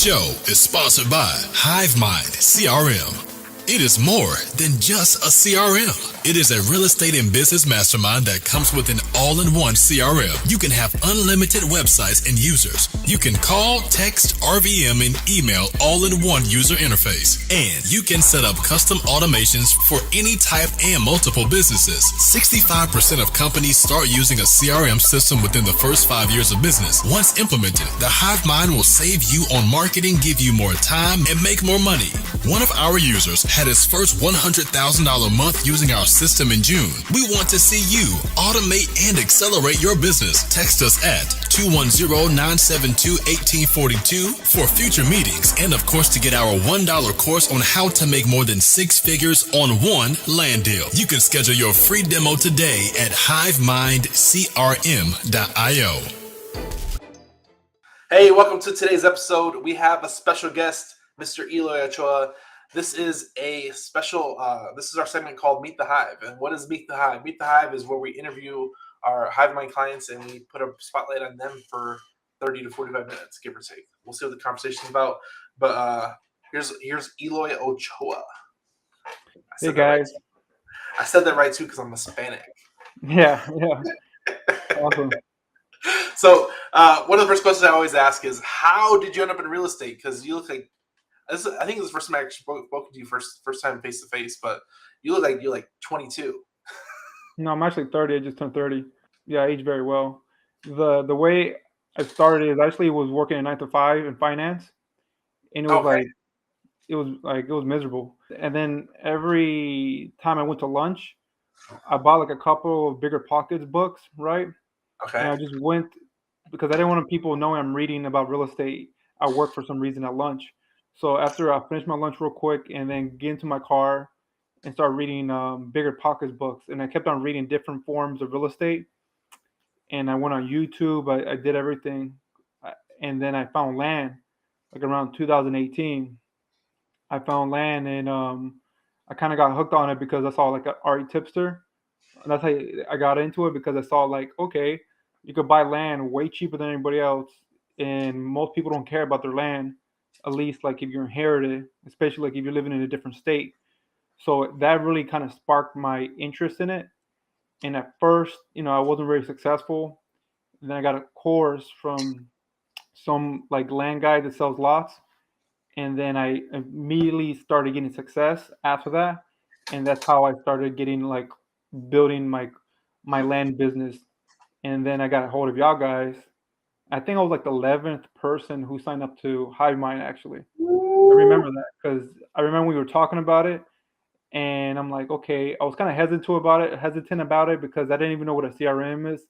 show is sponsored by HiveMind CRM. It is more than just a CRM. It is a real estate and business mastermind that comes with an all-in-one CRM. You can have unlimited websites and users. You can call, text, RVM, and email all in one user interface. And you can set up custom automations for any type and multiple businesses. 65% of companies start using a CRM system within the first 5 years of business. Once implemented, the HiveMind will save you on marketing, give you more time, and make more money. One of our users had his first $100,000 month using our system in June. We want to see you automate and accelerate your business. Text us at 210-972-1842 for future meetings and, of course, to get our $1 course on how to make more than 6 figures on one land deal. You can schedule your free demo today at HiveMindCRM.io. Hey, welcome to today's episode. We have a special guest, Mr. Eloy Ochoa. This is a special, this is our segment called Meet the Hive. And what is Meet the Hive? Meet the Hive is where we interview our HiveMind clients and we put a spotlight on them for 30 to 45 minutes, give or take. We'll see what the conversation's about. But here's Eloy Ochoa. Hey, guys. I said that right, too, because I'm Hispanic. Yeah. Awesome. So one of the first questions I always ask is, how did you end up in real estate? Because you look like, I think it's the first time I actually spoke to you first time face to face, but you look like you're like 22. No, I'm actually 30. I just turned 30. Yeah, I age very well. The way I started is actually was working a 9 to 5 in finance, and it was it was miserable. And then every time I went to lunch, I bought like a couple of Bigger Pockets books, right? Okay. And I just went because I didn't want people knowing I'm reading about real estate. I work for some reason at lunch. So after I finished my lunch real quick and then get into my car and start reading Bigger Pockets books. And I kept on reading different forms of real estate. And I went on YouTube. I did everything. And then I found land like around 2018. I found land and I kind of got hooked on it because I saw like an Ari Tipster. And that's how I got into it because I saw like, okay, you could buy land way cheaper than anybody else. And most people don't care about their land. At least like if you're inherited, especially like if you're living in a different state. So that really kind of sparked my interest in it. And at first, I wasn't very successful. And then I got a course from some like land guy that sells lots. And then I immediately started getting success after that. And that's how I started getting like building my land business. And then I got a hold of y'all guys. I think I was like the 11th person who signed up to HiveMind, actually. I remember that because I remember we were talking about it, and I'm like, okay, I was kind of hesitant about it because I didn't even know what a CRM is.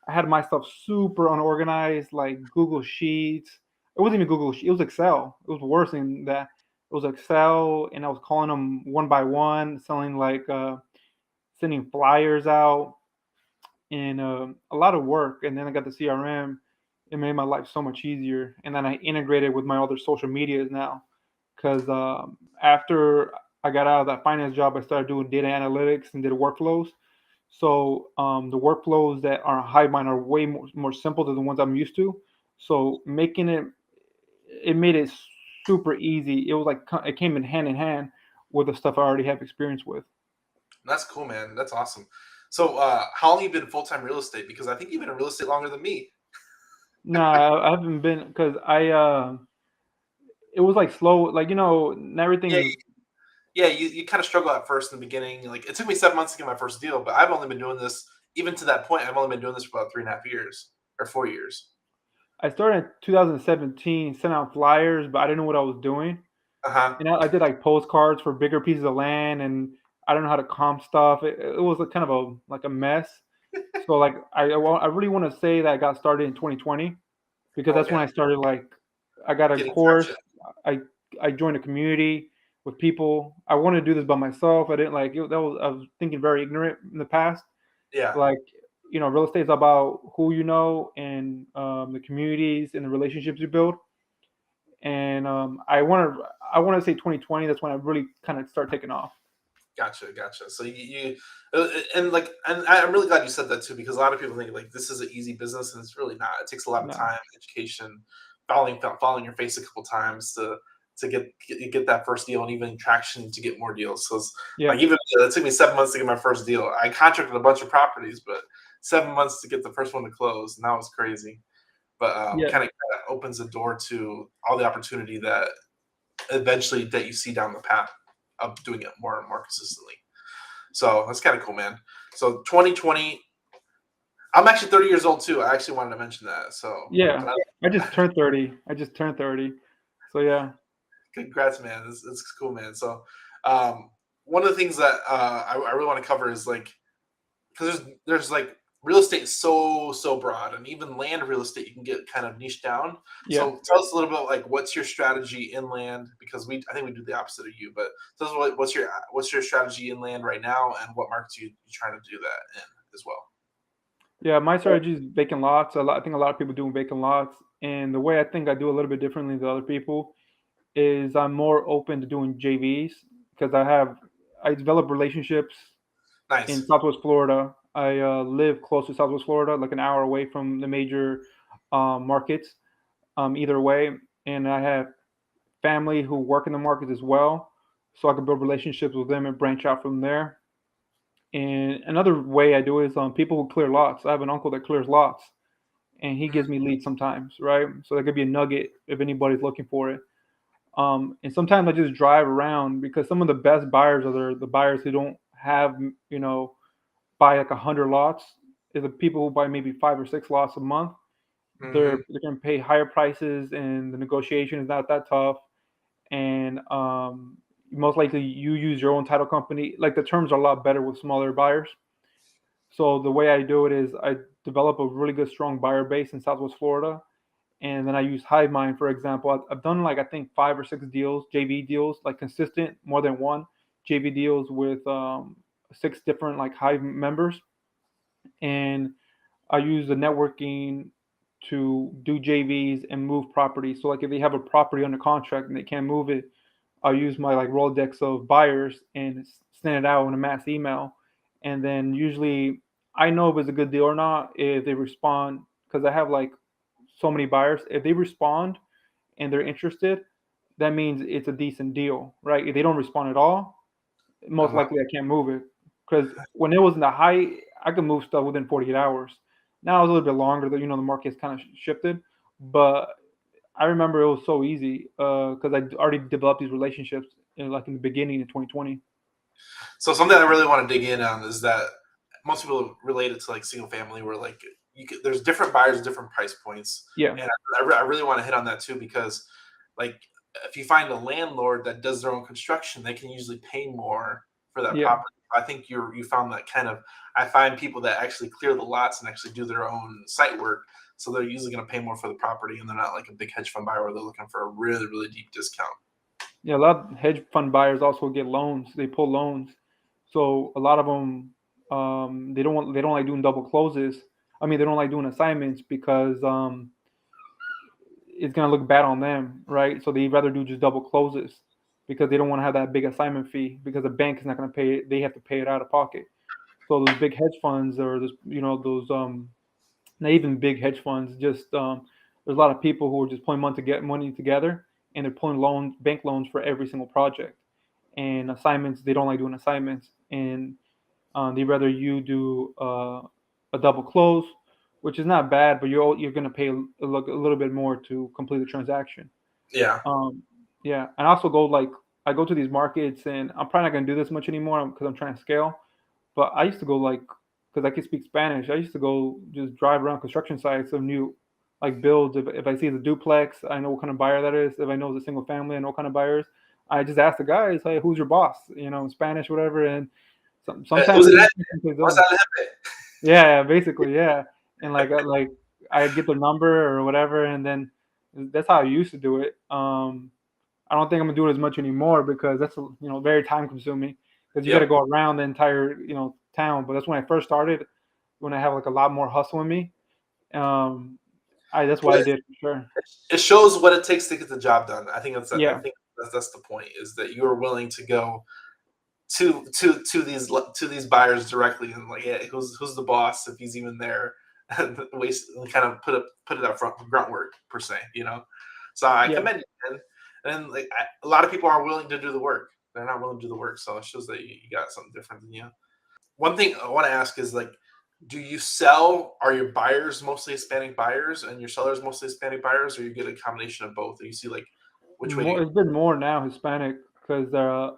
I had my stuff super unorganized, like Google Sheets. It wasn't even Google Sheets. It was Excel. It was worse than that. It was Excel, and I was calling them one by one, sending flyers out, and a lot of work. And then I got the CRM. It made my life so much easier. And then I integrated with my other social medias now. Because after I got out of that finance job, I started doing data analytics and did workflows. So the workflows that are HiveMind are way more simple than the ones I'm used to. So it made it super easy. It was like it came in hand with the stuff I already have experience with. That's cool, man. That's awesome. So how long have you been full-time real estate? Because I think you've been in real estate longer than me. No, I haven't been because it was like slow, like everything. You kind of struggle at first in the beginning. Like it took me 7 months to get my first deal, but I've only been doing this, even to that point, I've only been doing this for about 3.5 years or 4 years. I started in 2017, sent out flyers, but I didn't know what I was doing. And I did like postcards for bigger pieces of land, and I don't know how to comp stuff. It was kind of a mess. So like I really want to say that I got started in 2020 because that's when I started I got a course. Traction. I joined a community with people. I wanted to do this by myself. I didn't I was thinking very ignorant in the past. Yeah. Real estate is about who you know and the communities and the relationships you build. And I want to say 2020. That's when I really kind of start taking off. Gotcha. So and I'm really glad you said that too, because a lot of people think like this is an easy business, and it's really not. It takes a lot of time, education, falling your face a couple times to get that first deal and even traction to get more deals. So it's Yeah. like even it took me 7 months to get my first deal. I contracted a bunch of properties, but 7 months to get the first one to close, and that was crazy. But Yeah. kind of opens the door to all the opportunity that eventually that you see down the path of doing it more and more consistently. So that's kind of cool, man. So 2020, I'm actually 30 years old too. I actually wanted to mention that. So Yeah. I just turned 30. So yeah. congrats, man. It's cool, man. So one of the things that I really want to cover is like because there's like real estate is so broad, and even land real estate you can get kind of niche down. Yeah. So tell us a little bit like what's your strategy in land, because I think we do the opposite of you, but tell us what's your strategy in land right now, and what markets you trying to do that in as well. Yeah, my strategy is vacant lots. I think a lot of people do vacant lots, and the way I think I do a little bit differently than other people is I'm more open to doing JVs because I develop relationships in Nice. Southwest Florida. I live close to Southwest Florida, like an hour away from the major markets, either way, and I have family who work in the markets as well, so I can build relationships with them and branch out from there. And another way I do it is people who clear lots. I have an uncle that clears lots, and he gives me leads sometimes, right? So that could be a nugget if anybody's looking for it. And sometimes I just drive around because some of the best buyers are the buyers who don't have, buy like 100 lots. Is the people who buy maybe 5 or 6 lots a month. Mm-hmm. They're going to pay higher prices, and the negotiation is not that tough. And most likely you use your own title company. Like the terms are a lot better with smaller buyers. So the way I do it is I develop a really good strong buyer base in Southwest Florida, and then I use HiveMind for example. I've done like I think 5 or 6 deals, JV deals, like consistent, more than one JV deals with 6 different like Hive members, and I use the networking to do JVs and move properties. So like if they have a property under contract and they can't move it, I'll use my like Rolodex of buyers and send it out in a mass email. And then usually I know if it's a good deal or not if they respond, because I have like so many buyers. If they respond and they're interested, that means it's a decent deal, right? If they don't respond at all, most Uh-huh. likely I can't move it. Because when it was in the high, I could move stuff within 48 hours. Now it's a little bit longer. The market's kind of shifted, but I remember it was so easy because I already developed these relationships like in the beginning of 2020. So something I really want to dig in on is that most people relate it to like single family, where like there's different buyers, different price points, Yeah, and I really want to hit on that too, because like if you find a landlord that does their own construction, they can usually pay more for that yeah, property. I think you found that kind of. I find people that actually clear the lots and actually do their own site work, so they're usually going to pay more for the property, and they're not like a big hedge fund buyer where they're looking for a really deep discount. yeah. A lot of hedge fund buyers also get loans. They pull loans, so a lot of them they don't like doing double closes. I mean, they don't like doing assignments because it's gonna look bad on them, right? So they rather do just double closes because they don't want to have that big assignment fee because the bank is not gonna pay it. They have to pay it out of pocket. So those big hedge funds or those not even big hedge funds, just there's a lot of people who are just pulling money to get money together, and they're pulling bank loans for every single project. And assignments, they don't like doing assignments, and they rather you do a double close, which is not bad, but you're going to pay a little bit more to complete the transaction. Yeah. Um, yeah, and I also go like I go to these markets, and I'm probably not going to do this much anymore because I'm trying to scale. But I used to go like because I could speak Spanish. I used to go just drive around construction sites of new like builds. If I see the duplex, I know what kind of buyer that is. If I know it's a single family, I know what kind of buyers. I just ask the guys, hey, who's your boss? In Spanish, whatever. And sometimes Who's they it? say What's those. that? Yeah, basically, yeah. And like I get the number or whatever, and then that's how I used to do it. I don't think I'm gonna do it as much anymore because that's very time consuming because you got to Yep. go around the entire town. But that's when I first started, when I have like a lot more hustle in me. Um, I That's what I But did for sure. it shows what it takes to get the job done. I Yeah, think that's the point, is that you are willing to go to these buyers directly and like, yeah, who's the boss, if he's even there, waste, kind of put it up front grunt work per se, So I Yeah. commend you, and like a lot of people are willing to do the work. They're not willing to do the work, so it shows that you got something different than you. One thing I want to ask is like, do you sell? Are your buyers mostly Hispanic buyers and your sellers mostly Hispanic buyers, or you get a combination of both? Or you see like which way do More, you? it's been more now Hispanic because the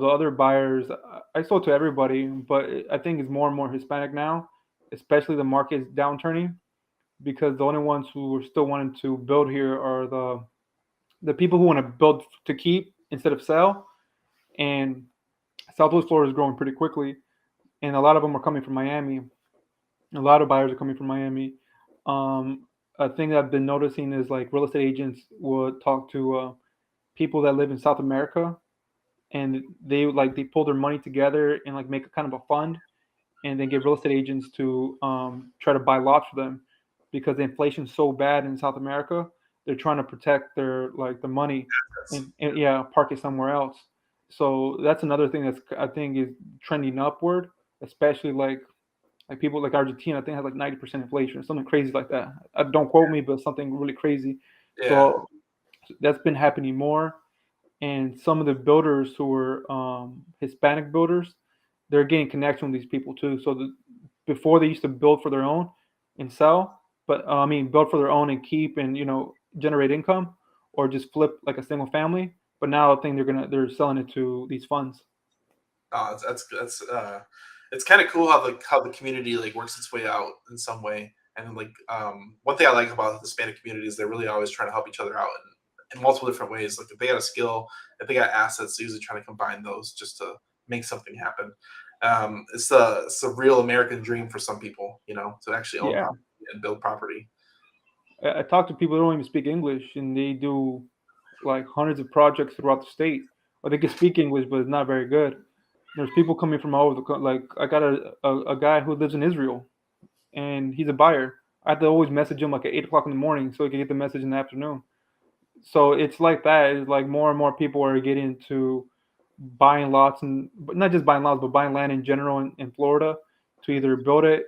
other buyers I sold to everybody, but I think it's more and more Hispanic now, especially the market's downturning because the only ones who are still wanting to build here are the people who want to build to keep instead of sell. And Southwest Florida is growing pretty quickly, and a lot of them are coming from Miami. A lot of buyers are coming from Miami. Um, a thing that I've been noticing is like real estate agents would talk to people that live in South America, and they pull their money together and like make a kind of a fund, and then get real estate agents to try to buy lots for them because the inflation's so bad in South America. They're trying to protect their like the money and yeah, park it somewhere else. So that's another thing that's I think is trending upward, especially like people like Argentina. I think has like 90% inflation or something crazy like that. Don't quote me, but something really crazy. Yeah. So that's been happening more, and some of the builders who are Hispanic builders, they're getting connection with these people too. So before they used to build for their own and sell, but I mean build for their own and keep and generate income, or just flip like a single family. But now I think they're selling it to these funds. That's it's kind of cool how the community like works its way out in some way. And like one thing I like about the Hispanic community is they're really always trying to help each other out in multiple different ways. Like if they got a skill, if they got assets, they're usually trying to combine those just to make something happen. It's a real American dream for some people, to actually own Yeah, property and build property. I talk to people who don't even speak English, and they do like hundreds of projects throughout the state. Or they can speak English, but it's not very good. There's people coming from all over like I got a guy who lives in Israel, and he's a buyer. I have to always message him like at 8 o'clock in the morning so he can get the message in the afternoon. So it's like that. It's like more and more people are getting into buying lots, and but not just buying lots, but buying land in general in Florida to either build it,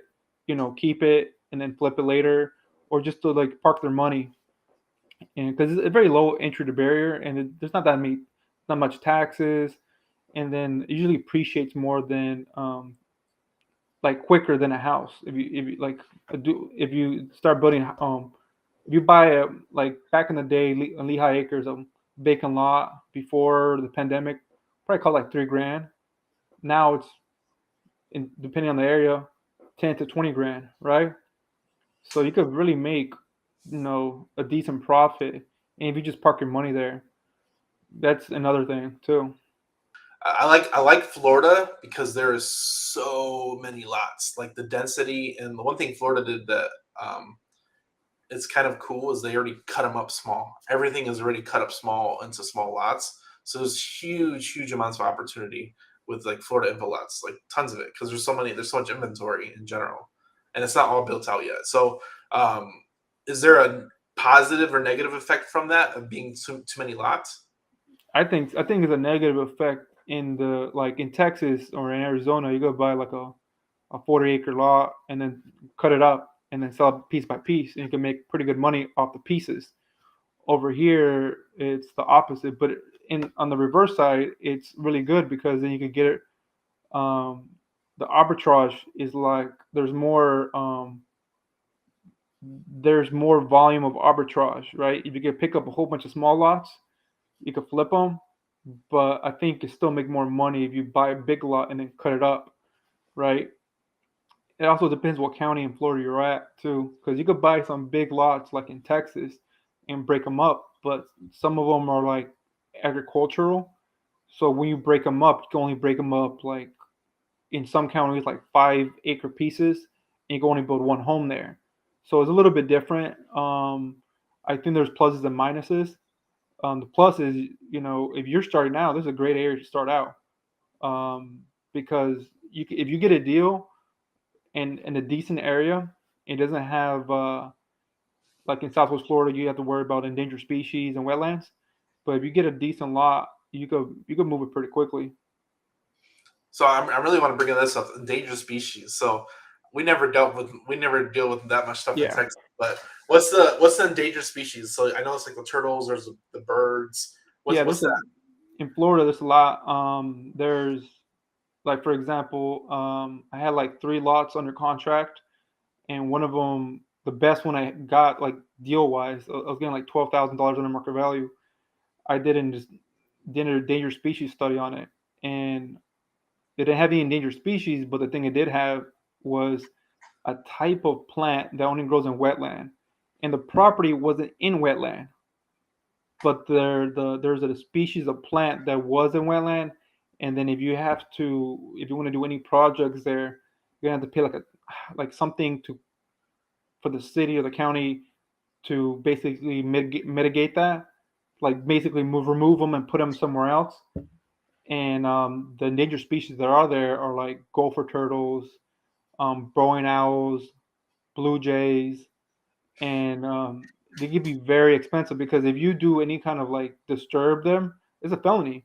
keep it and then flip it later, or just to like park their money. And because it's a very low entry to barrier, and there's not much taxes, and then it usually appreciates more than like quicker than a house. If you like do if you start building if you buy a like back in the day Lehigh Acres a vacant lot before the pandemic, probably cost like 3 grand. Now it's depending on the area, 10 to 20 grand, right? So you could really make a decent profit, and if you just park your money there, that's another thing too. I like Florida because there is so many lots. Like the density, and the one thing Florida did that um, it's kind of cool is they already cut them up small. Everything is already cut up small into small lots. So there's huge amounts of opportunity with like Florida info lots, like tons of it, because there's so much inventory in general, and it's not all built out yet. So, um, is there a positive or negative effect from that of being too many lots? I think it's a negative effect in the like in Texas or in Arizona. You go buy like a 40-acre lot and then cut it up and then sell it piece by piece, and you can make pretty good money off the pieces. Over here, it's the opposite, but in on the reverse side, it's really good because then you can get it. Um, the arbitrage is like there's more volume of arbitrage, right? If you can pick up a whole bunch of small lots, you can flip them, but I think you still make more money if you buy a big lot and then cut it up, right? It also depends what county in Florida you're at too, because you could buy some big lots like in Texas and break them up, but some of them are like agricultural. So when you break them up, you can only break them up like in some counties like 5-acre pieces, and you can only build one home there. So it's a little bit different. I think there's pluses and minuses. The plus is, if you're starting out, this is a great area to start out, um, because if you get a deal in a decent area, it doesn't have like in Southwest Florida, you have to worry about endangered species and wetlands. But if you get a decent lot, you could move it pretty quickly. So I really want to bring this up, endangered species. So we never deal with that much stuff in Yeah, Texas. But what's the endangered species? So I know it's like the turtles, there's the birds. yeah. What's that? In Florida. There's a lot. There's like for example, I had like 3 lots under contract, and one of them, the best one I got like deal wise, I was getting like $12,000 under market value. I did an endangered species study on it, and it didn't have any endangered species, but the thing it did have was a type of plant that only grows in wetland, and the property wasn't in wetland, but there's a species of plant that was in wetland, and then if you want to do any projects there, you're gonna have to pay like something to for the city or the county to basically mitigate that, like basically remove them and put them somewhere else. And the endangered species that are there are like gopher turtles, Boeing owls, blue jays, and they can be very expensive because if you do any kind of like disturb them, it's a felony.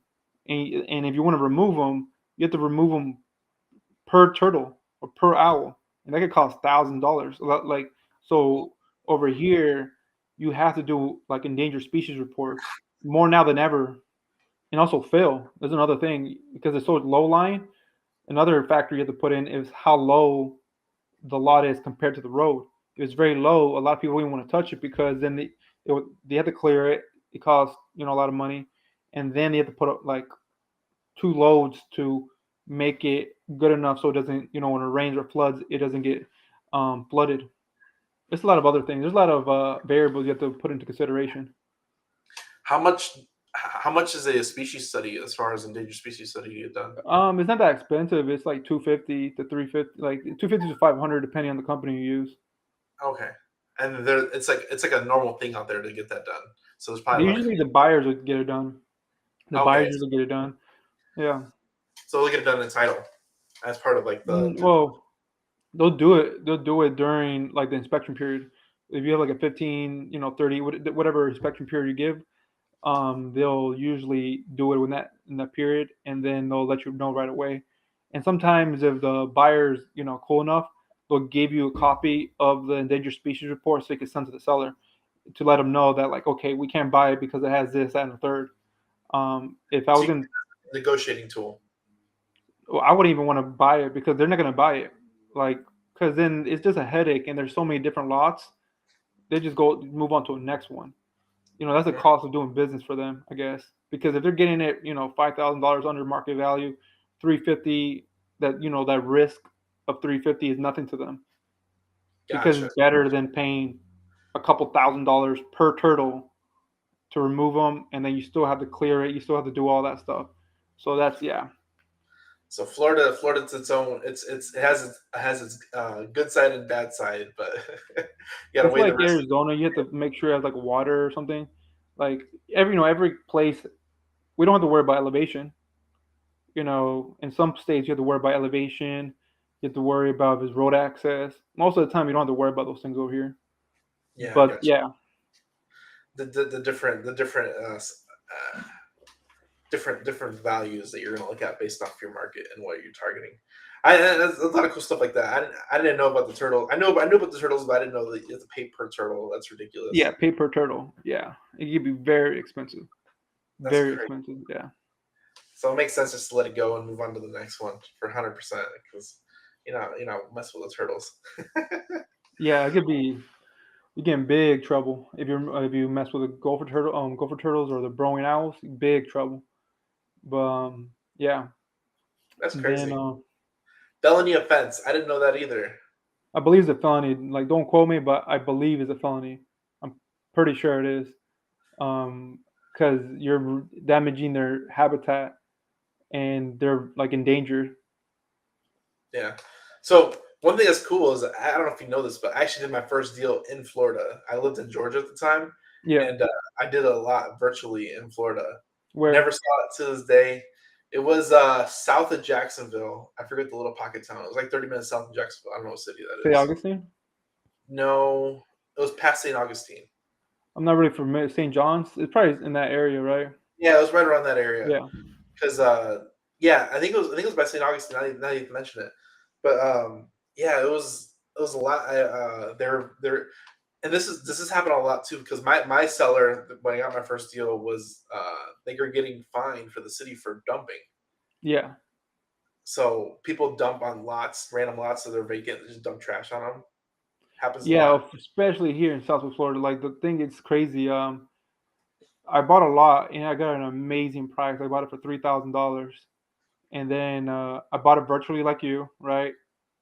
And if you want to remove them, you have to remove them per turtle or per owl, and that could cost $1,000. Like so, over here, you have to do like endangered species reports more now than ever, and also fill. There's another thing because it's so low lying. Another factor you have to put in is how low the lot is compared to the road. If it's very low, a lot of people wouldn't want to touch it because then they have to clear it. It costs a lot of money, and then they have to put up like 2 loads to make it good enough so it doesn't when it rains or floods it doesn't get flooded. There's a lot of other things. There's a lot of variables you have to put into consideration. How much is a species study as far as endangered species study you get done? It's not that expensive. It's like 250 to 350, like 250 to 500 depending on the company you use. Okay, and there it's like a normal thing out there to get that done. So there's probably a lot of Usually the buyers would get it done. The okay. buyers usually get it done. Yeah. So they'll get it done in title as part of like the Well, they'll do it. They'll do it during like the inspection period. If you have like a 15, 30, whatever inspection period you give, they'll usually do it in that period, and then they'll let you know right away. And sometimes if the buyer's cool enough, they'll give you a copy of the endangered species report so you can send to the seller to let them know that like okay we can't buy it because it has this that and the third. If I so was in negotiating tool. Well, I wouldn't even want to buy it because they're not going to buy it. Like, because then it's just a headache, and there's so many different lots. They just go move on to the next one. That's the Yeah. cost of doing business for them, I guess. Because if they're getting it, $5,000 under market value, 350, that risk of 350 is nothing to them because Gotcha. it's better than paying a couple $1,000s per turtle to remove them, and then you still have to clear it. You still have to do all that stuff. So that's yeah. So Florida's its own. It has its good side and bad side, but you gotta It's weigh the like risk. Arizona. You have to make sure you have like water or something. Like every place, we don't have to worry about elevation. In some states you have to worry about elevation. You have to worry about if there's road access. Most of the time you don't have to worry about those things over here. Yeah, I But got you. yeah, Uh, different values that you're gonna look at based off your market and what you're targeting. There's a lot of cool stuff like that. I didn't know about the turtle. I knew about the turtles, but I didn't know that you have to pay per turtle. That's yeah, ridiculous. pay per turtle. Yeah, it could be very expensive. That's Very crazy. expensive. Yeah, So it makes sense just to let it go and move on to the next one for 100% because mess with the turtles. yeah, it could be. You get in big trouble if you mess with a gopher turtles or the Boeing owls. Big trouble. But yeah, That's then crazy. Felony offense. I didn't know that either. I believe it's a felony. Like, don't quote me, but I believe it's a felony. I'm pretty sure it is. Because you're damaging their habitat and they're like endangered. Yeah. So one thing that's cool is I don't know if you know this, but I actually did my first deal in Florida. I lived in Georgia at the time, Yeah. and I did a lot virtually in Florida. Never Where? saw it to this day. It was south of Jacksonville. I forget the little pocket town. It was like 30 minutes south of Jacksonville. I don't know what city that St. is. Augustine? No, it was past St. Augustine. I'm not really familiar. St. John's? It's probably in that area, right? Yeah, it was right around that area. Yeah. Because yeah, I think it was by St. Augustine. Now you mention it, but Yeah, it was a lot. They're and this has happened a lot too because my seller when I got my first deal was they were getting fined for the city for dumping. Yeah. So people dump on lots, random lots that are vacant, they just dump trash on them. Happens a Yeah, lot. especially here in Southwest Florida. Like the thing is crazy. I bought a lot and I got an amazing price. I bought it for $3,000, and then I bought it virtually like you, right?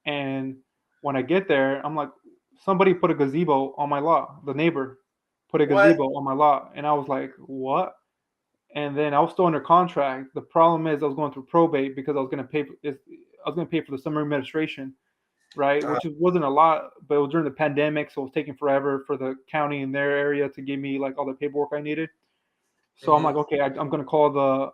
And when I get there, I'm like, somebody put a gazebo on my lot. The neighbor put a What? gazebo on my lot, and I was like, what? And then I was still under contract. The problem is I was going through probate because I was going to pay. I was going to pay for the summer administration, right? Uh, Which wasn't a lot, but it was during the pandemic, so it was taking forever for the county in their area to give me like all the paperwork I needed. So I'm like, mhm, okay, I'm going to call the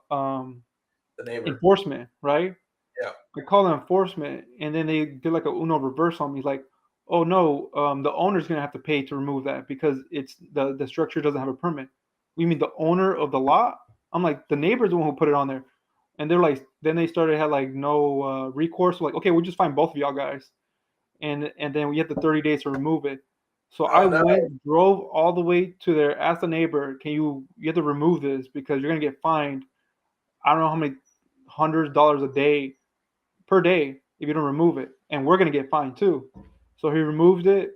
the neighbor. enforcement, right? Yeah. I call the enforcement, and then they did like a Uno reverse on me, like, oh no, the owner's going to have to pay to remove that because it's the structure doesn't have a permit. We mean the owner of the lot? I'm like, the neighbor's the one who put it on there. And they're like, then they started had like no recourse. Like, okay, we'll just find both of y'all guys, and then we had the 30 days to remove it. So I Oh no. went, drove all the way to there, asked the neighbor, can you have to remove this because you're gonna get fined. I don't know how many hundreds of dollars a day per day if you don't remove it, and we're gonna get fined too. So he removed it,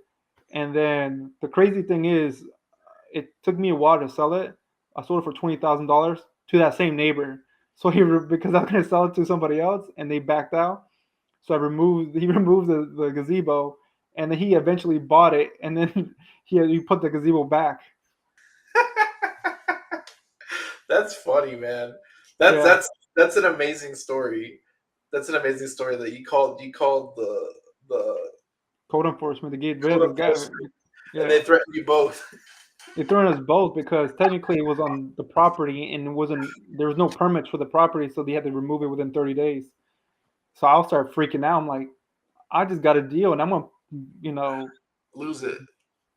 and then the crazy thing is, it took me a while to sell it. I sold it for $20,000 to that same neighbor. So because I was gonna sell it to somebody else, and they backed out. So he removed the gazebo, and then he eventually bought it, and then he put the gazebo back. That's funny, man. That's Yeah, that's that's an amazing story. That's an amazing story that you called the code enforcement to get rid of code this guy. enforcement and Yeah, they threatened you both. they threw in us both because technically it was on the property and it wasn't. There was no permits for the property, so they had to remove it within 30 days. So I'll start freaking out. I'm like, I just got a deal, and I'm gonna, you know, Lose it.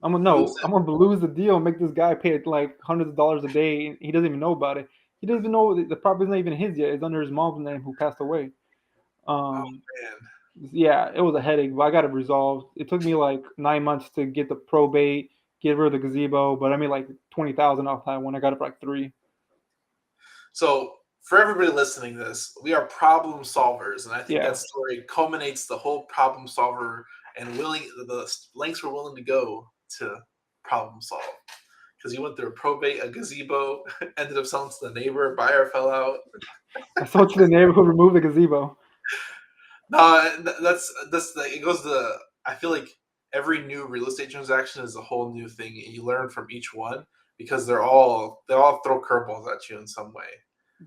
I'm gonna Lose no, I'm gonna lose the deal, and make this guy pay like hundreds of dollars a day. And he doesn't even know about it. He doesn't even know the property's not even his yet. It's under his mom's name who passed away. Oh Um, man. yeah, it was a headache, but I got it resolved. It took me like 9 months to get the probate, get rid of the gazebo, but I made like 20,000 off that one. I got it for like three. So for everybody listening to this, we are problem solvers, and I think that Yeah, story culminates the whole problem solver and the lengths we're willing to go to problem solve. Because you went through a probate, a gazebo, ended up selling to the neighbor, buyer fell out. I sold to the neighbor who removed the gazebo. No, that's like it goes to. I feel like every new real estate transaction is a whole new thing, and you learn from each one because they all throw curveballs at you in some way.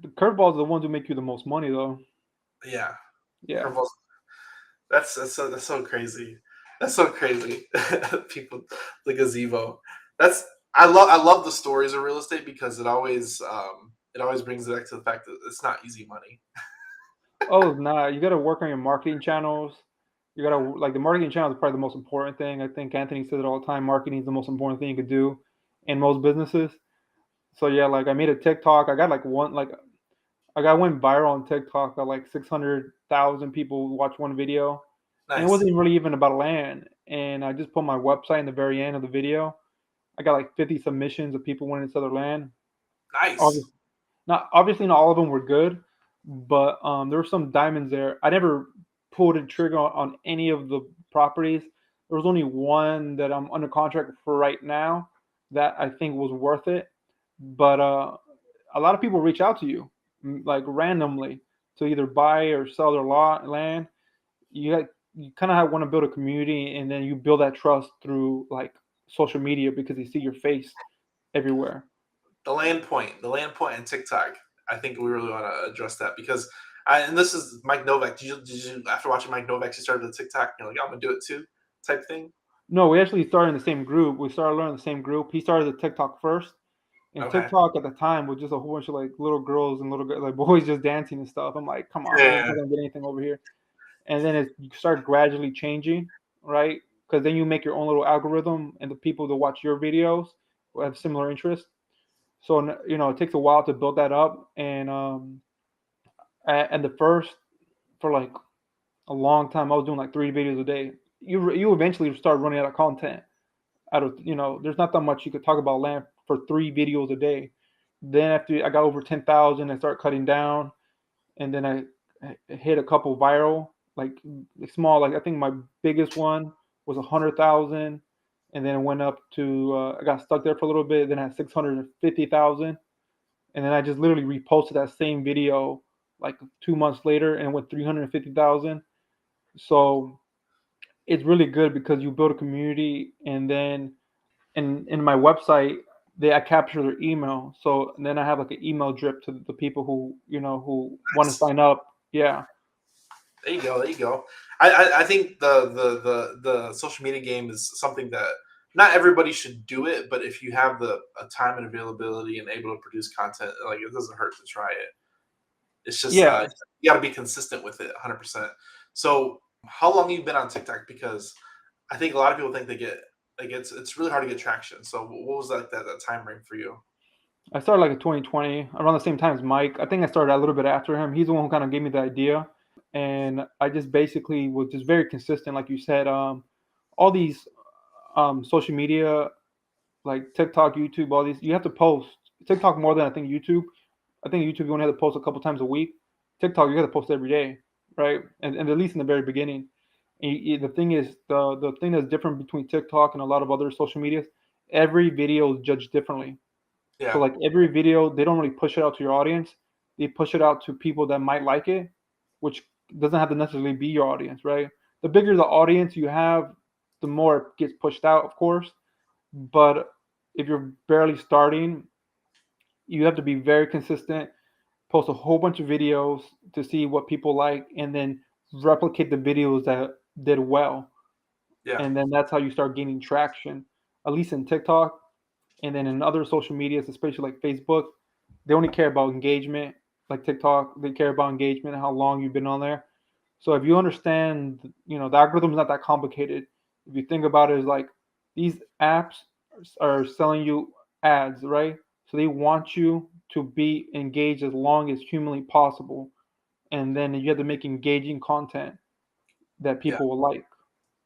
The curveballs are the ones who make you the most money, though. Yeah, Yeah. curveballs. That's so crazy. That's so crazy. People, the gazebo. That's I love the stories of real estate because it always brings it back to the fact that it's not easy money. Oh, nah, you got to work on your marketing channels. You got to like the marketing channel is probably the most important thing. I think Anthony says it all the time. Marketing is the most important thing you could do in most businesses. So yeah, like I made a TikTok. I got like I went viral on TikTok. Got like 600,000 people watch one video, and it Nice, wasn't really even about land. And I just put my website in the very end of the video. I got like 50 submissions of people wanting to sell their land. nice. Obviously not all of them were good, but there were some diamonds there. I never pulled a trigger on any of the properties. There was only one that I'm under contract for right now that I think was worth it. But a lot of people reach out to you like randomly to either buy or sell their lot land. You kind of want to build a community, and then you build that trust through like social media because they see your face everywhere. The land point and TikTok. I think we really want to address that because and this is Mike Novak. Did you after watching Mike Novak, you started the TikTok? And you're like, I'm gonna do it too, type thing. No, we actually started in the same group. We started learning the same group. He started the TikTok first, and Okay. TikTok at the time was just a whole bunch of like little girls and like boys just dancing and stuff. I'm like, come on, we're Yeah. not gonna get anything over here. And then you start gradually changing, right? Because then you make your own little algorithm, and the people that watch your videos will have similar interests. So it takes a while to build that up, and the first for like a long time. I was doing like 3 videos a day. You eventually start running out of content. Out of there's not that much you could talk about land for 3 videos a day. Then after I got over 10,000, I started cutting down, and then I hit a couple viral, like small. Like I think my biggest one was 100,000, and then it went up to I got stuck there for a little bit. Then I had 650,000, and then I just literally reposted that same video like 2 months later, and it went 350,000. So it's really good because you build a community, and then in my website I capture their email, so then I have like an email drip to the people who want to sign up. Yeah. There you go. There you go. I think the social media game is something that not everybody should do it, but if you have the time and availability and able to produce content, like it doesn't hurt to try it. It's just Yeah. you got to be consistent with it, 100%. So how long have you been on TikTok? Because I think a lot of people think they get like it's really hard to get traction. So what was that time frame for you? I started like in 2020, around the same time as Mike. I think I started a little bit after him. He's the one who kind of gave me the idea, and I just basically was just very consistent, like you said. All these social media, like TikTok, YouTube, all these, you have to post. TikTok more than I think YouTube. I think YouTube you only have to post a couple times a week. TikTok you got to post every day, right? And at least in the very beginning. And the thing is, the thing that's different between TikTok and a lot of other social medias, every video is judged differently. So Yeah, like every video, they don't really push it out to your audience. They push it out to people that might like it, which doesn't have to necessarily be your audience, right? The bigger the audience you have, the more it gets pushed out, of course. But if you're barely starting, you have to be very consistent, post a whole bunch of videos to see what people like, and then replicate the videos that did well. yeah, And then that's how you start gaining traction, at least in TikTok. And then in other social medias, especially like Facebook, they only care about engagement. Like TikTok, they care about engagement and how long you've been on there. So if you understand, the algorithm is not that complicated. If you think about it, is like these apps are selling you ads, right? So they want you to be engaged as long as humanly possible, and then you have to make engaging content that yeah. people will like.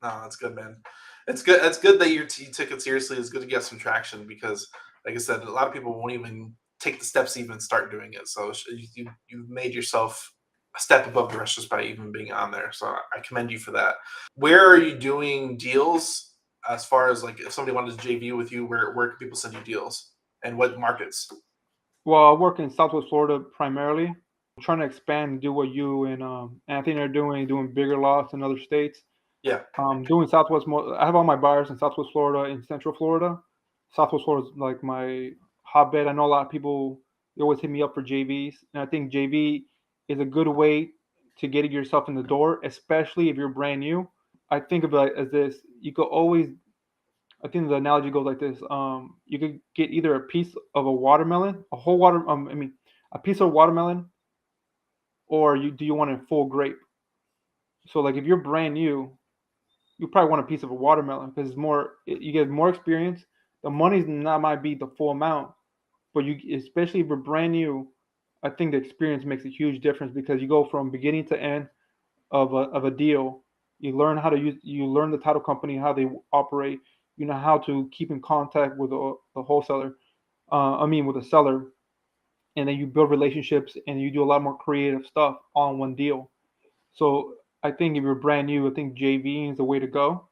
No, that's good, man. It's good. It's good that you took it seriously. It's good to get some traction because, like I said, a lot of people won't even take the steps to even start doing it. So you've made yourself a step above the rest just by even being on there. So I commend you for that. Where are you doing deals? As far as like if somebody wanted to JV with you, where can people send you deals and what markets? Well, I work in Southwest Florida primarily. I'm trying to expand and do what you and Anthony are doing bigger lots in other states. Yeah, Doing Southwest. I have all my buyers in Southwest Florida and Central Florida. Southwest Florida is like my hotbed. I know a lot of people, they always hit me up for JVs, and I think JV is a good way to get yourself in the door, especially if you're brand new. I think of it as this: you could always. I think the analogy goes like this: you could get either a piece of a watermelon, a whole water. A piece of watermelon, or do you want a full grape? So like if you're brand new, you probably want a piece of a watermelon because you get more experience. The money's not might be the full amount, but especially if you're brand new, I think the experience makes a huge difference because you go from beginning to end of a deal. You learn the title company, how they operate. You know how to keep in contact with the wholesaler. With the seller, and then you build relationships and you do a lot more creative stuff on one deal. So I think if you're brand new, I think JV is the way to go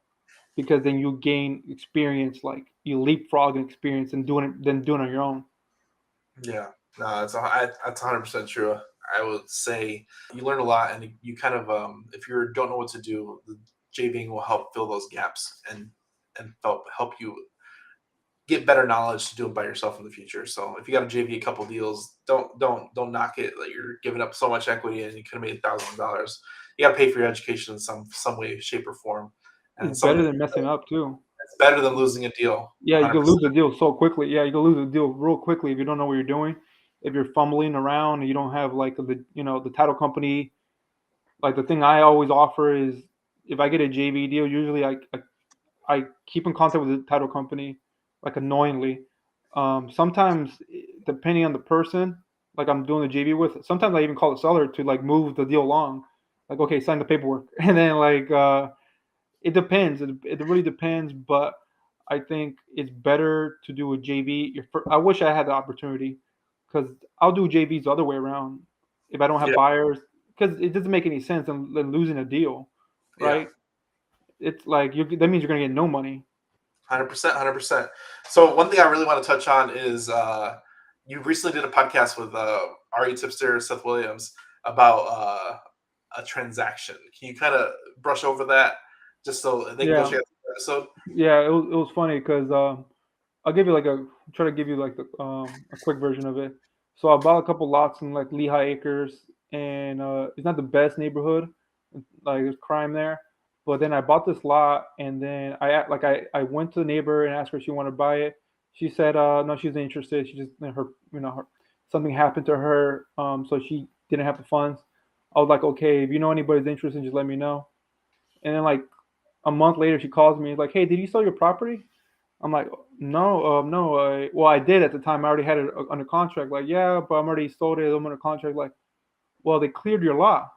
because then you gain experience, like you leapfrog an experience and doing it on your own. yeah. No, that's 100% true. I would say you learn a lot, and you kind of if you don't know what to do, the JVing will help fill those gaps and help you get better knowledge to do it by yourself in the future. So if you got to JV a couple deals, don't knock it. Like you're giving up so much equity and you could have made $1,000. You got to pay for your education in some way, shape, or form. It's And some of better the than messing up too. it's better than losing a deal. Yeah, you can 100%. lose the deal so quickly. Yeah, you can lose the deal real quickly if you don't know what you're doing. If you're fumbling around and you don't have like the title company. Like the thing I always offer is if I get a JV deal, usually I keep in contact with the title company, like annoyingly. Sometimes, depending on the person, like I'm doing the JV with, sometimes I even call the seller to like move the deal along. like, okay, sign the paperwork, and then like it depends. It really depends, but I think it's better to do a JV. I wish I had the opportunity because I'll do JVs the other way around if I don't have Yeah, buyers because it doesn't make any sense than losing a deal, yeah, right? It's like that means you're gonna get no money. 100%, 100%. So one thing I really want to touch on is you recently did a podcast with RE Tipster, Seth Williams, about a transaction. Can you kind of brush over that just so they can go Yeah, check out the episode? yeah. It was funny because I'll give you like try to give you like a quick version of it. So I bought a couple lots in like Lehigh Acres, and it's not the best neighborhood, like there's crime there. But then I bought this lot, and then I went to the neighbor and asked her if she wanted to buy it. She said no, she's interested. She just her something happened to her, so she didn't have the funds. I was like, okay, if you know anybody's interested, just let me know. And then like a month later, she calls me like, hey, did you sell your property? I'm like, no, no. Well, I did at the time. I already had it under contract. Like, yeah, but I'm already sold it. I'm under contract. Like, well, they cleared your lot.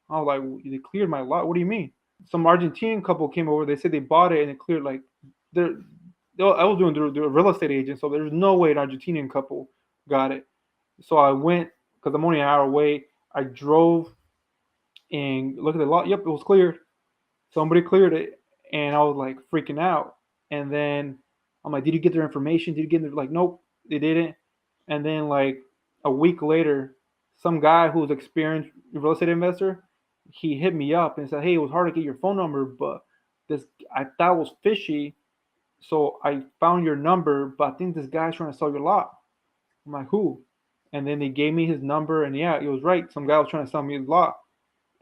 I was like, they cleared my lot. What do you mean? Some Argentine couple came over. They said they bought it and it cleared. Like, they're, I was doing the real estate agent, so there's no way an Argentinian couple got it. So I went because I'm only an hour away. I drove and looked at the lot. Yep, it was cleared. Somebody cleared it, and I was like freaking out. And then I'm like, did you get their information? Did you get their like, nope, they didn't. And then like a week later, some guy who's experienced real estate investor, he hit me up and said, hey, it was hard to get your phone number, but this I thought was fishy, so I found your number, but I think this guy's trying to sell your lot. I'm like, who? And then they gave me his number, and yeah, it was right. Some guy was trying to sell me his lot.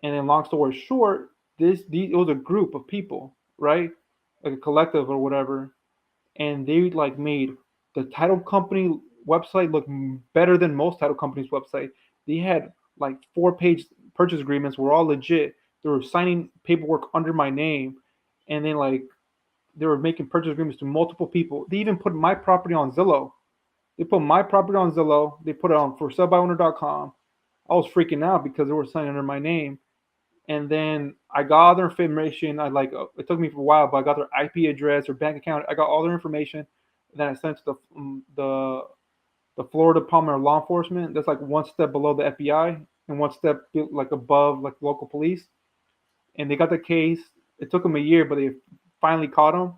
And then, long story short, it was a group of people, right? Like a collective or whatever, and they like made the title company website look better than most title companies' website. They had like 4-page purchase agreements, were all legit. They were signing paperwork under my name, and then like they were making purchase agreements to multiple people. They even put my property on Zillow. They put my property on Zillow. They put it on for sellbyowner.com. I was freaking out because they were signing under my name. And then I got all their information. I like it took me for a while, but I got their IP address, their bank account. I got all their information. And then I sent it to the Florida Department of Law Enforcement. That's like one step below the FBI and one step like above like local police. And they got the case. It took them a year, but they finally caught him.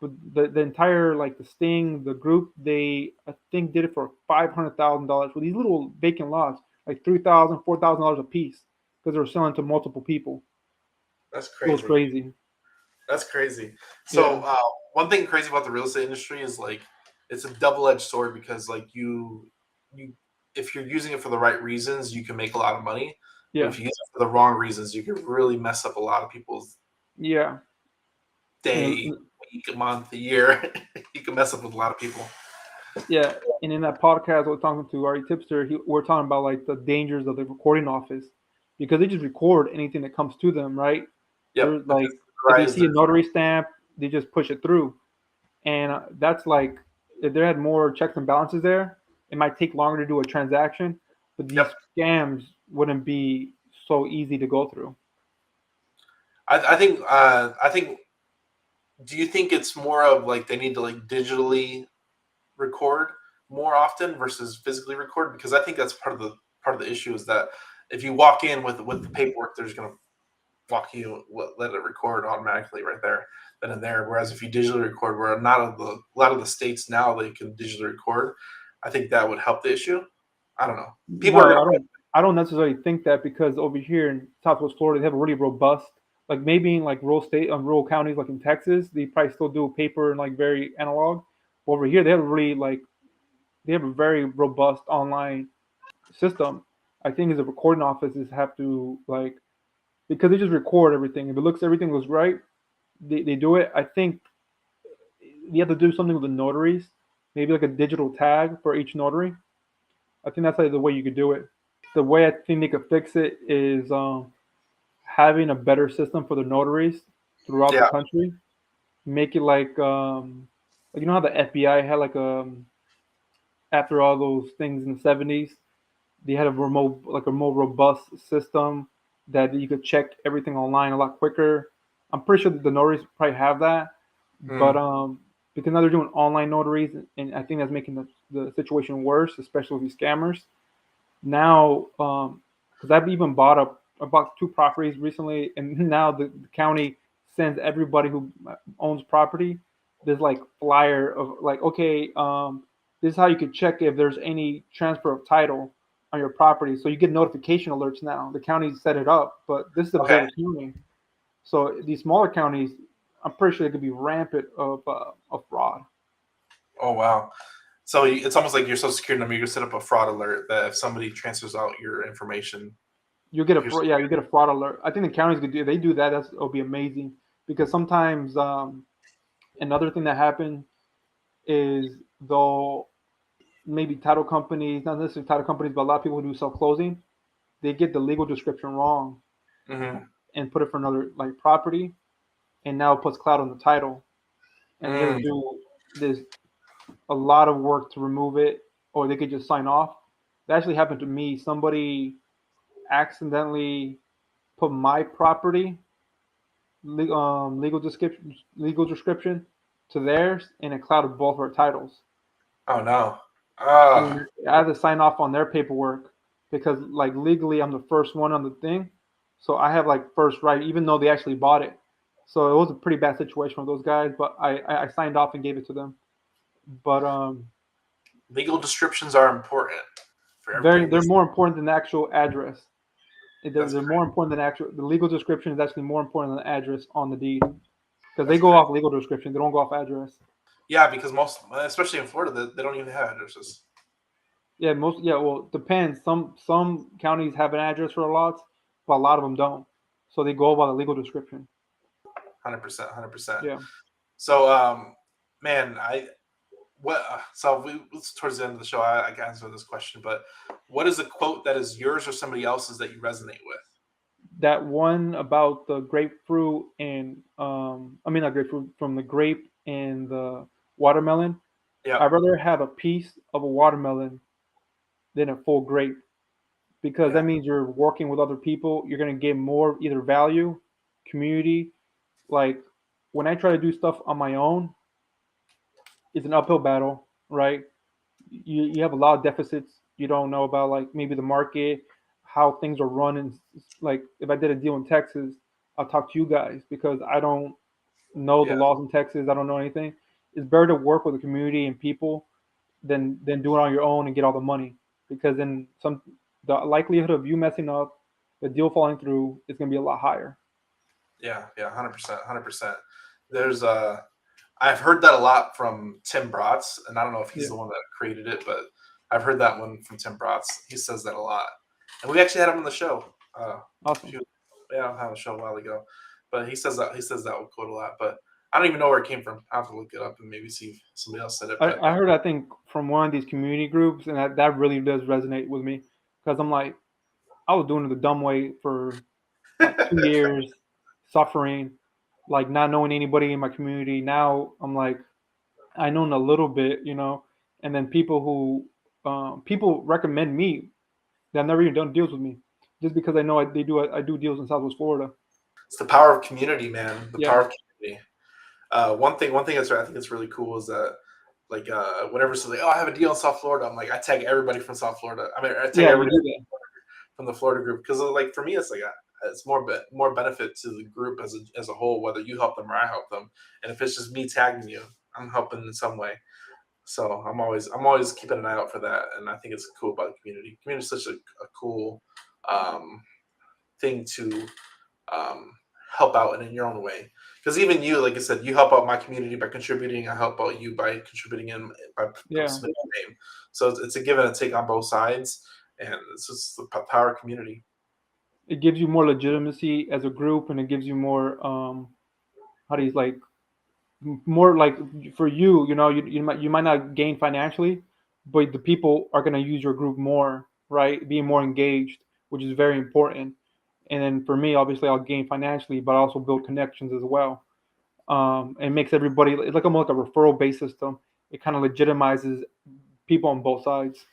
But the entire like the sting, the group, they I think did it for $500,000 with these little vacant lots, like $3,000, $4,000 a piece, because they were selling to multiple people. That's It was crazy. crazy. That's crazy. So Yeah. one thing crazy about the real estate industry is like it's a double-edged sword because like you if you're using it for the right reasons, you can make a lot of money. But Yeah. if you use it for the wrong reasons, you can really mess up a lot of people's Yeah. day, And week, month, a year. You can mess up with a lot of people. yeah. And in that podcast I was talking to Ari Tipster, we're talking about like the dangers of the recording office because they just record anything that comes to them, right? Yep. They're If like it's if they notarized, see a there's notary stamp, they just push it through. And that's like if there had more checks and balances there, it might take longer to do a transaction, but these yep. scams wouldn't be so easy to go through. I think do you think it's more of like they need to like digitally record more often versus physically record? Because I think that's part of the issue is that if you walk in with the paperwork, they're just gonna walk you let it record automatically right there then and there. Whereas if you digitally record, where a lot of the states now they can digitally record, I think that would help the issue. I don't know. People are No, gonna I don't necessarily think that because over here in Southwest Florida, they have a really robust, like maybe in like rural counties like in Texas, they probably still do paper and like very analog. But over here, they have a very robust online system. I think as a recording offices have to like because they just record everything. If it looks everything was right, they do it. I think you have to do something with the notaries, maybe like a digital tag for each notary. I think that's like the way you could do it. The way I think they could fix it is having a better system for the notaries throughout the yeah. country. Make it like you know how the FBI had after all those things in the 70s, they had a more robust system that you could check everything online a lot quicker. I'm pretty sure that the notaries probably have that, but Mm. because now they're doing online notaries, and I think that's making the situation worse, especially with these scammers. Now, because I've even bought about two properties recently, and now the county sends everybody who owns property this like flyer of like, okay, this is how you could check if there's any transfer of title on your property. So you get notification alerts now. The county set it up, but this is a Okay. bigger county. So these smaller counties, I'm pretty sure they could be rampant of fraud. Oh wow. So it's almost like your Social Security number. You can set up a fraud alert that if somebody transfers out your information, You get a your yeah, you get a fraud alert. I think the counties could do. They do that. That'll be amazing because sometimes another thing that happens is they'll maybe title companies, not necessarily title companies, but a lot of people who do self closing, they get the legal description wrong mm-hmm. and put it for another like property, and now it puts cloud on the title, and you have to Mm. do this a lot of work to remove it, or they could just sign off. That actually happened to me. Somebody accidentally put my property legal description to theirs, and it clouded both our titles. Oh no. And Ah. then I had to sign off on their paperwork because like legally I'm the first one on the thing, so I have like first right, even though they actually bought it. So it was a pretty bad situation with those guys, but I signed off and gave it to them. But Legal descriptions are important for everybody they're listening. more important than the actual address. That's They're more important than actual. The legal description is actually more important than the address on the deed because they that's go crazy. off legal description. They don't go off address. Yeah, because most, especially in Florida, they don't even have addresses. Yeah, most yeah. Well, depends. Some counties have an address for the lots, but a lot of them don't. So they go by the legal description. 100%, 100%. Yeah, So, man, so it's towards the end of the show. I can answer this question, but what is a quote that is yours or somebody else's that you resonate with? that one about the grapefruit and I mean not grapefruit from the grape and the watermelon. Yeah, I'd rather have a piece of a watermelon than a full grape because that yeah, means you're working with other people. You're gonna get more either value, community. Like when I try to do stuff on my own, it's an uphill battle, right? You have a lot of deficits you don't know about, like maybe the market, how things are run, and like if I did a deal in Texas, I'll talk to you guys because I don't know the yeah, laws in Texas. I don't know anything. It's better to work with the community and people than do it on your own and get all the money because then the likelihood of you messing up, the deal falling through is going to be a lot higher. yeah, 100%, 100%. There's I've heard that a lot from Tim Bratz, and I don't know if he's Yeah, the one that created it, but I've heard that one from Tim Bratz. He says that a lot, and we actually had him on the show. A awesome. few, yeah, I had a show a while ago, but he says that quote a lot, but I don't even know where it came from. I have to look it up and maybe see if somebody else said it. But I heard I think from one of these community groups, and that really does resonate with me because I'm like I was doing it the dumb way for like 2 years, suffering, like not knowing anybody in my community. Now I'm like, I know a little bit, and then people recommend me that never even done deals with me, just because I know I do deals in Southwest Florida. it's the power of community, man. The Yeah, power of community. One thing that's I think it's really cool is that like whenever somebody, oh, I have a deal in South Florida, I'm like I tag everybody from South Florida. I mean, I tag yeah, you everybody do that. from the Florida group because like for me, it's like it's more benefit to the group as a whole, whether you help them or I help them. And if it's just me tagging you, I'm helping in some way. So I'm always keeping an eye out for that, and I think it's cool about the community. Community is such a cool um, thing to um, help out in your own way. Because even you, like I said, you help out my community by contributing. I help out you by contributing in by Yeah, submitting your name. So it's a give and a take on both sides, and it's just the power of community. it gives you more legitimacy as a group, and it gives you more how do you like more like for you, you might not gain financially, but the people are going to use your group more, right? Being more engaged, which is very important. And then for me, obviously, I'll gain financially, but I also build connections as well. It makes everybody it's like almost like a referral based system. It kind of legitimizes people on both sides.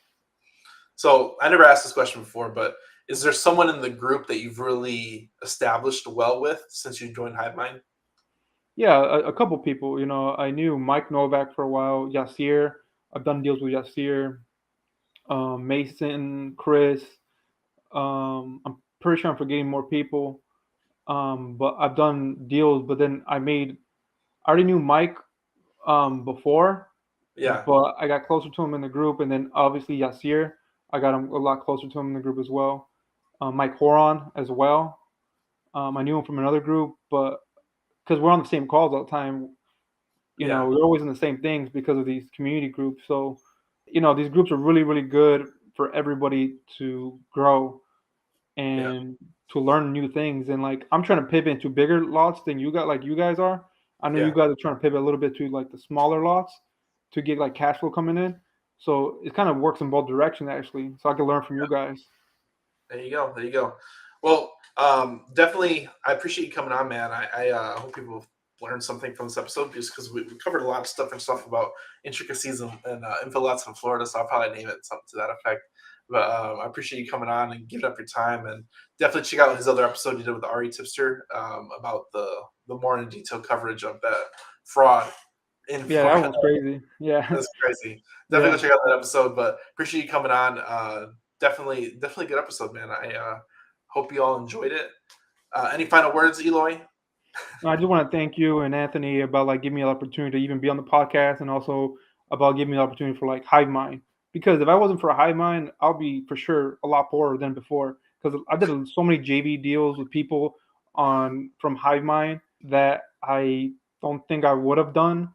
So I never asked this question before, but Is there someone in the group that you've really established well with since you joined HiveMind? Yeah, a couple people. You know, I knew Mike Novak for a while. Yasir, I've done deals with Yasir. Mason, Chris. I'm pretty sure I'm forgetting more people. But I've done deals. But then I already knew Mike before, Yeah, but I got closer to him in the group, and then obviously Yasir, I got him a lot closer to him in the group as well. Mike Horon as well. I knew him from another group, but because we're on the same calls all the time, yeah, we're always in the same things because of these community groups. So, these groups are really, really good for everybody to grow yeah, and to learn new things. And like, I'm trying to pivot into bigger lots than you got, like you guys are. I know you yeah. guys are trying to pivot a little bit to like the smaller lots to get like cash flow coming in. So it kind of works in both directions actually. So I can learn from you guys. There you go. There you go. Well, definitely, I appreciate you coming on, man. I hope people learned something from this episode just because we covered a lot of stuff about intricacies and info lots in Florida. So I'll probably name it something to that effect. But I appreciate you coming on and giving up your time, and definitely check out his other episode he did with Ari Tipster about the more in detail coverage of that fraud in Yeah, that Florida. was crazy. Yeah. That's crazy. Definitely Yeah. go check out that episode. But appreciate you coming on. Definitely good episode, man. I hope you all enjoyed it. Any final words, Eloy? No, I just want to thank you and Anthony about like giving me an opportunity to even be on the podcast, and also about giving me the opportunity for like Hive Mind. Because if I wasn't for Hive Mind, I'll be for sure a lot poorer than before. Because I did so many JV deals with people on from Hive Mind that I don't think I would have done,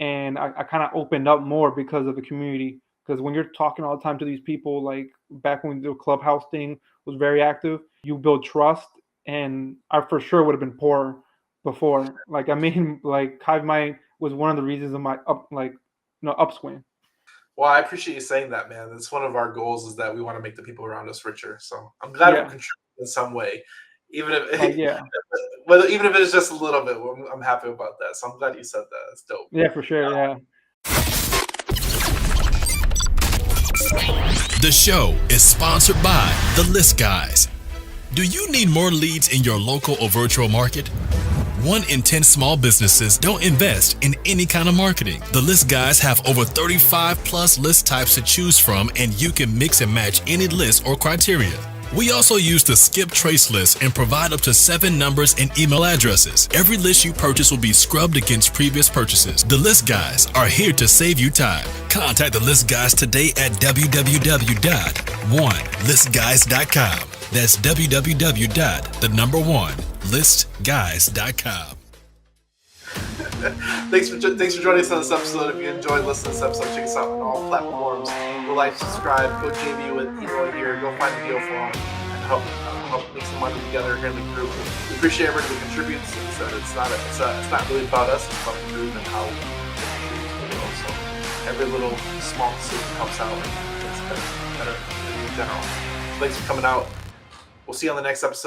and I kind of opened up more because of the community. Because when you're talking all the time to these people, like back when the clubhouse thing was very active, you build trust, and I for sure would have been poor before. Like I mean, like Hive Mind was one of the reasons of my upswing. Well, I appreciate you saying that, man. That's one of our goals is that we want to make the people around us richer. So I'm glad we Yeah, contribute in some way, even like if yeah, even if it's just a little bit. I'm happy about that. So I'm glad you said that. That's dope. yeah, for sure, yeah. The show is sponsored by The List Guys. Do you need more leads in your local or virtual market? 1 in 10 small businesses don't invest in any kind of marketing. The List Guys have over 35 plus list types to choose from, and you can mix and match any list or criteria. We also use the skip trace list and provide up to 7 numbers and email addresses. Every list you purchase will be scrubbed against previous purchases. The List Guys are here to save you time. Contact the List Guys today at www.onelistguys.com. That's www.1listguys.com. Thanks for joining us on this episode. If you enjoyed listening to this episode, check us out on all platforms. Go like, subscribe, go JV with Eloy here. Go find a deal for him and help make some money together here in the group. We appreciate everybody who contributes. It's not really about us. It's about the group and how we contribute. So every little small decision helps out. It's better in general. Thanks for coming out. We'll see you on the next episode.